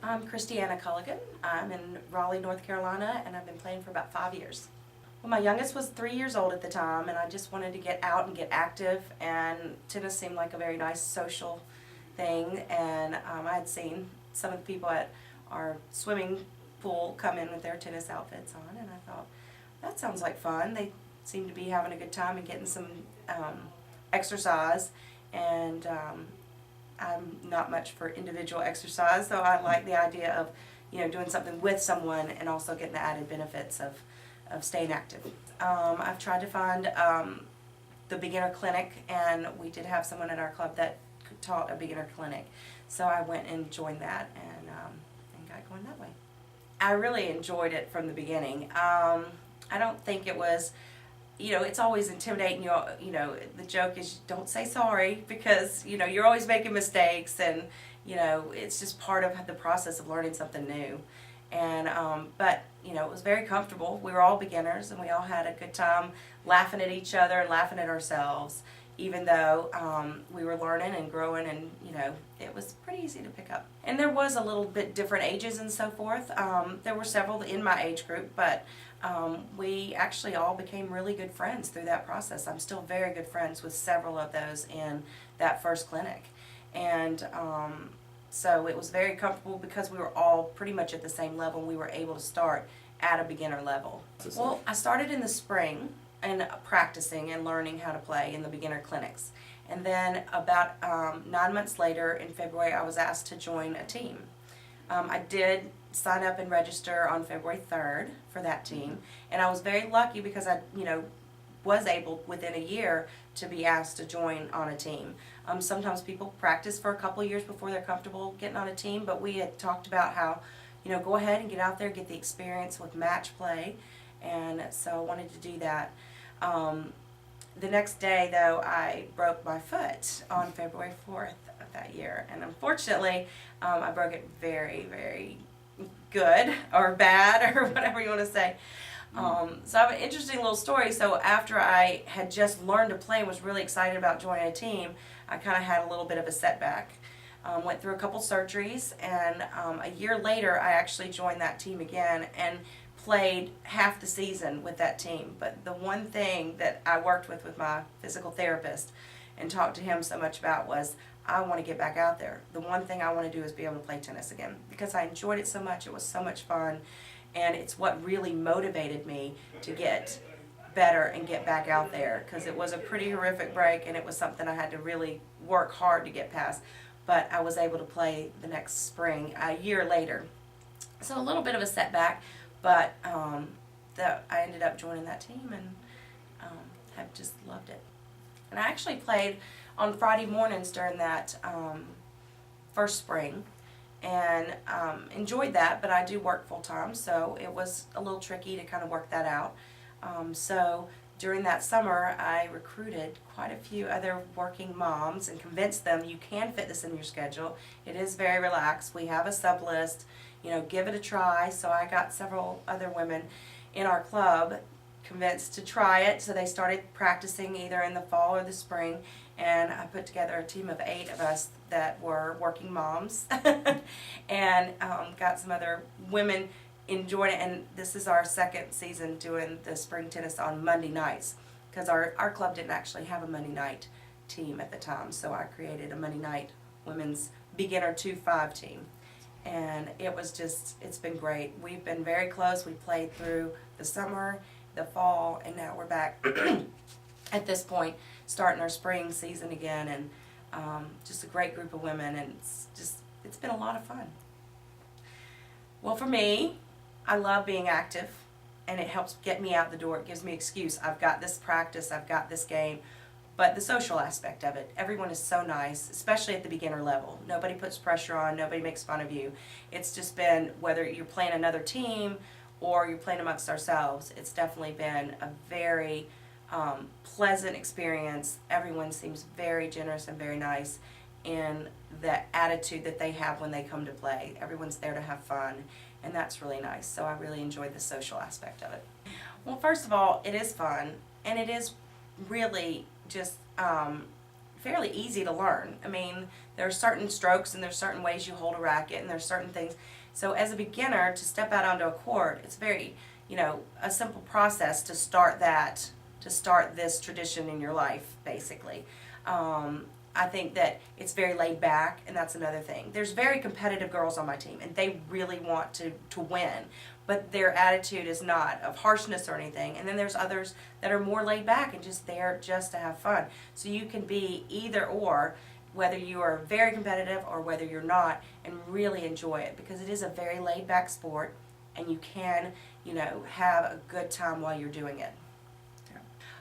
I'm Christiana Culligan. I'm in Raleigh, North Carolina, and I've been playing for about 5 years. Well, my youngest was 3 years old at the time, and I just wanted to get out and get active, and tennis seemed like a very nice social thing, and I had seen some of the people at our swimming pool come in with their tennis outfits on, and I thought, that sounds like fun. They seem to be having a good time and getting some exercise, and I'm not much for individual exercise, so I like the idea of, doing something with someone and also getting the added benefits of staying active. I've tried to find the beginner clinic, and we did have someone at our club that taught a beginner clinic, so I went and joined that and got going that way. I really enjoyed it from the beginning. I don't think it was, it's always intimidating. The joke is don't say sorry because, you're always making mistakes, and, it's just part of the process of learning something new. And, but, it was very comfortable. We were all beginners, and we all had a good time laughing at each other and laughing at ourselves, even though we were learning and growing, and, it was pretty easy to pick up. And there was a little bit different ages and so forth. There were several in my age group, but we actually all became really good friends through that process. I'm still very good friends with several of those in that first clinic. And so it was very comfortable because we were all pretty much at the same level, and we were able to start at a beginner level. Well, I started in the spring and practicing and learning how to play in the beginner clinics. And then about 9 months later, in February, I was asked to join a team. I did sign up and register on February 3rd for that team, and I was very lucky because I, was able within a year to be asked to join on a team. Sometimes people practice for a couple of years before they're comfortable getting on a team, but we had talked about how, go ahead and get out there, get the experience with match play, and so I wanted to do that. The next day, though, I broke my foot on February 4th of that year, and unfortunately, I broke it very, very good or bad or whatever you want to say. So I have an interesting little story. So after I had just learned to play and was really excited about joining a team, I kind of had a little bit of a setback. Went through a couple surgeries, and a year later I actually joined that team again and played half the season with that team. But the one thing that I worked with my physical therapist and talked to him so much about was, I want to get back out there. The one thing I want to do is be able to play tennis again because I enjoyed it so much. It was so much fun, and it's what really motivated me to get better and get back out there, because it was a pretty horrific break, and it was something I had to really work hard to get past. But I was able to play the next spring, a year later. So a little bit of a setback, but I ended up joining that team and have just loved it. And I actually played on Friday mornings during that first spring, and enjoyed that, but I do work full time, so it was a little tricky to kind of work that out. So during that summer, I recruited quite a few other working moms and convinced them you can fit this in your schedule. It is very relaxed. We have a sub list, give it a try. So I got several other women in our club convinced to try it, so they started practicing either in the fall or the spring, and I put together a team of 8 of us that were working moms and got some other women enjoying it. And this is our second season doing the spring tennis on Monday nights, because our club didn't actually have a Monday night team at the time, so I created a Monday night women's beginner 2-5 team. And it was just, it's been great. We've been very close. We played through the summer, the fall, and now we're back at this point starting our spring season again, and just a great group of women, and it's been a lot of fun. Well, for me, I love being active, and it helps get me out the door. It gives me an excuse. I've got this practice, I've got this game. But the social aspect of it, everyone is so nice, especially at the beginner level. Nobody puts pressure on, nobody makes fun of you. It's just been, whether you're playing another team or you're playing amongst ourselves, it's definitely been a very pleasant experience. Everyone seems very generous and very nice in the attitude that they have when they come to play. Everyone's there to have fun, and that's really nice. So I really enjoyed the social aspect of it. Well, first of all, it is fun, and it is really just fairly easy to learn. I mean, there are certain strokes and there's certain ways you hold a racket and there's certain things. So as a beginner, to step out onto a court, it's very, a simple process to start this tradition in your life, basically. I think that it's very laid back, and that's another thing. There's very competitive girls on my team, and they really want to win, but their attitude is not of harshness or anything. And then there's others that are more laid back and just there just to have fun. So you can be either or, whether you are very competitive or whether you're not, and really enjoy it, because it is a very laid back sport, and you can, have a good time while you're doing it.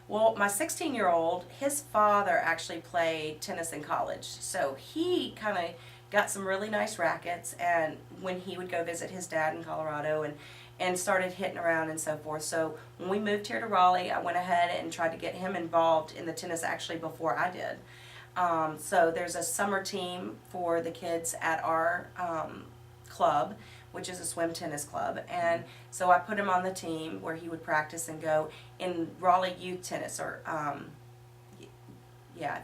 Well, my 16-year-old, his father actually played tennis in college, so he kind of got some really nice rackets, and when he would go visit his dad in Colorado and started hitting around and so forth. So when we moved here to Raleigh, I went ahead and tried to get him involved in the tennis actually before I did. So there's a summer team for the kids at our club, which is a swim tennis club, and so I put him on the team where he would practice and go in Raleigh youth tennis, or I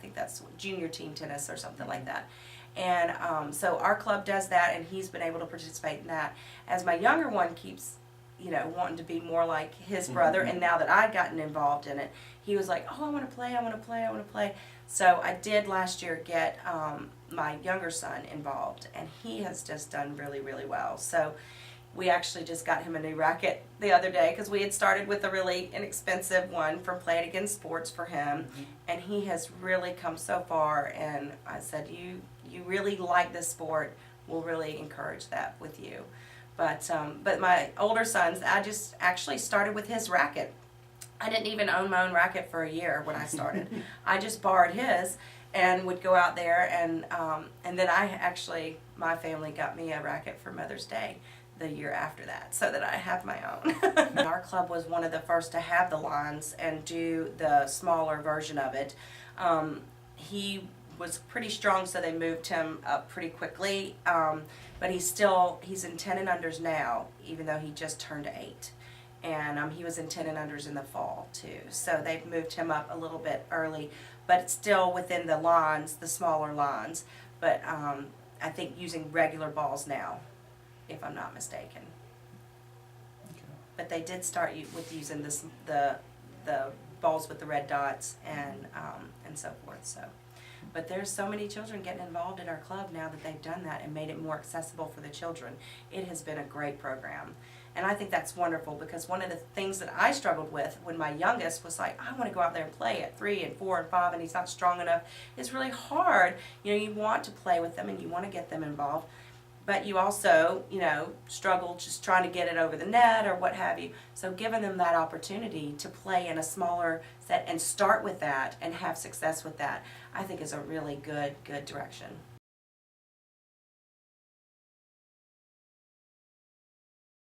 think that's junior team tennis or something like that. And so our club does that, and he's been able to participate in that. As my younger one keeps, wanting to be more like his brother, and now that I've gotten involved in it, he was like, oh, I want to play, I want to play, I want to play. So I did last year get my younger son involved, and he has just done really, really well. So we actually just got him a new racket the other day, because we had started with a really inexpensive one from Play It Again Sports for him, and he has really come so far. And I said, you really like this sport, we'll really encourage that with you. But my older sons, I just actually started with his racket. I didn't even own my own racket for a year when I started. I just borrowed his and would go out there, and then my family got me a racket for Mother's Day the year after that, so that I have my own. Our club was one of the first to have the lines and do the smaller version of it. He was pretty strong, so they moved him up pretty quickly, but he's in 10 and unders now, even though he just turned 8. And he was in 10 and unders in the fall too, so they've moved him up a little bit early, but it's still within the lines, the smaller lines, but I think using regular balls now, if I'm not mistaken. Okay. But they did start with using the balls with the red dots and so forth. So, but there's so many children getting involved in our club now that they've done that and made it more accessible for the children. It has been a great program. And I think that's wonderful, because one of the things that I struggled with when my youngest was like, I want to go out there and play at 3 and 4 and 5, and he's not strong enough. It's really hard. You want to play with them and you want to get them involved, but you also, struggle just trying to get it over the net or what have you. So giving them that opportunity to play in a smaller set and start with that and have success with that, I think is a really good direction.